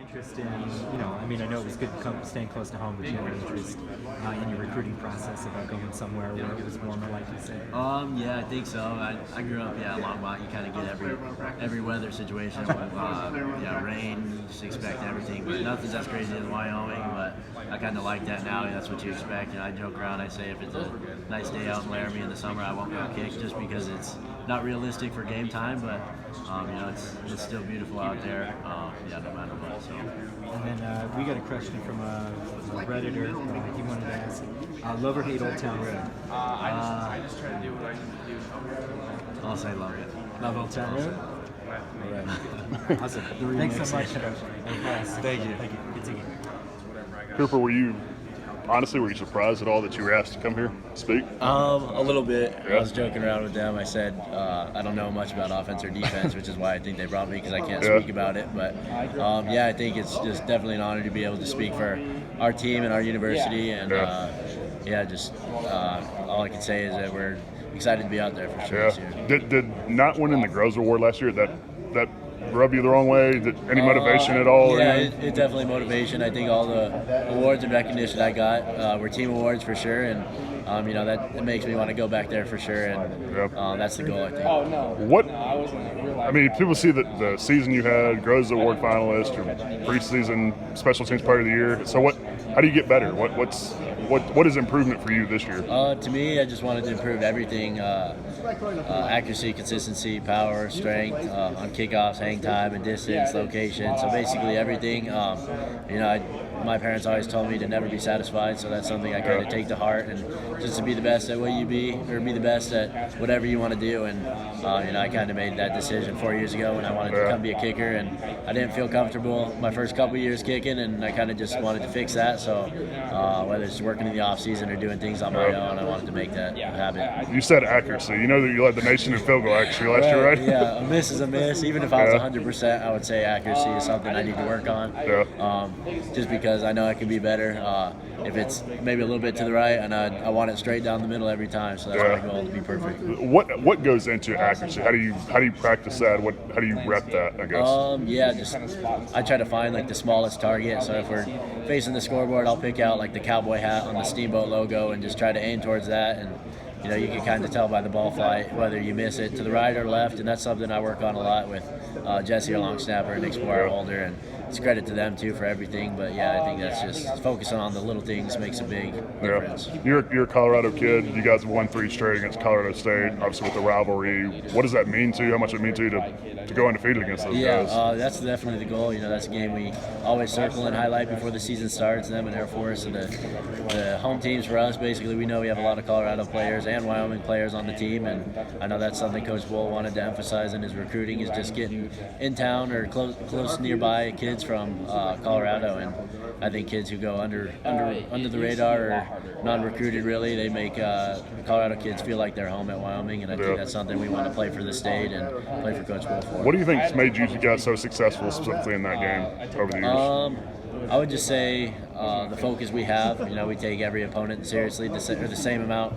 interest in, I mean, I know it was good staying close to home, but do you have an interest in your recruiting process about going somewhere where it was warmer, like you said? Yeah, I think so. I grew up, along Mont. You kind of get every weather situation with, rain. You just expect everything, but nothing's as crazy as Wyoming. But I kind of like that now. That's what you expect. I joke around. I say if it's a nice day out in Laramie in the summer, I won't go kick just because it's not realistic for game time. But it's still beautiful out there. No matter what. So. And then we got a question from a Redditor. He wanted to ask, love or hate Old Town Road? I just try to do what I need to do. I'll say love it. Love Old Town Road? All right. Awesome. Thanks so much, Coach. Thank you. Thank you. Good seeing you. Cooper, were you surprised at all that you were asked to come here and speak? A little bit. Yeah. I was joking around with them. I said I don't know much about offense or defense, which is why I think they brought me, because I can't speak about it. But I think it's just definitely an honor to be able to speak for our team and our university. And all I can say is that we're excited to be out there for sure this year. Did not winning the Groza Award last year that rub you the wrong way? Any motivation at all? Yeah, it definitely motivation. I think all the awards and recognition I got were team awards for sure, and that it makes me want to go back there for sure, and that's the goal, I think. People see that the season you had, Groza Award finalist, or preseason special teams player of the year. So how do you get better? What is improvement for you this year? To me, I just wanted to improve everything: accuracy, consistency, power, strength, on kickoffs, hang time, and distance, location. So basically everything. My parents always told me to never be satisfied, so that's something I kind of take to heart, and just to be the best at what you be, or be the best at whatever you want to do. And I kind of made that decision 4 years ago when I wanted to come be a kicker, and I didn't feel comfortable my first couple years kicking, and I kind of just wanted to fix that. So whether it's working in the off season or doing things on my own, I wanted to make that habit. You said accuracy. You know that you led the nation in field goal accuracy last year, right? Yeah, a miss is a miss. Even if I was 100%, I would say accuracy is something I need to work on. Just because I know I can be better. If it's maybe a little bit to the right, and I want it straight down the middle every time, so that's my goal, to be perfect. What goes into accuracy? How do you practice that? How do you rep that, I guess? I try to find the smallest target. So if we're facing the scoreboard, I'll pick out the cowboy hat on the Steamboat logo and just try to aim towards that. And you can kind of tell by the ball flight whether you miss it to the right or left, and that's something I work on a lot with Jesse, our long snapper, and Nick Squire holder, and it's credit to them too for everything. But I think that's just focusing on the little things makes a big difference. You're a Colorado kid. You guys have won 3 straight against Colorado State, obviously with the rivalry. What does that mean to you? How much does it mean to you to go undefeated against those guys? That's definitely the goal. That's a game we always circle and highlight before the season starts. Them and Air Force and the home teams for us. Basically, we know we have a lot of Colorado players and Wyoming players on the team, and I know that's something Coach Bull wanted to emphasize in his recruiting, is just getting in town or close nearby kids from Colorado. And I think kids who go under the radar or non-recruited, really, they make Colorado kids feel like they're home at Wyoming, and I think that's something we want to play for the state and play for Coach Bull for. What do you think has made you guys so successful specifically in that game over the years? I would just say the focus we have. We take every opponent seriously, the same amount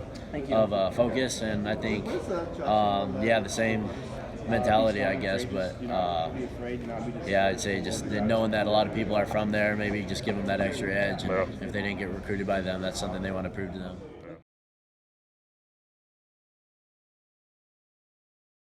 of focus, and I think, the same mentality, I guess. But I'd say just knowing that a lot of people are from there, maybe just give them that extra edge. And if they didn't get recruited by them, that's something they want to prove to them.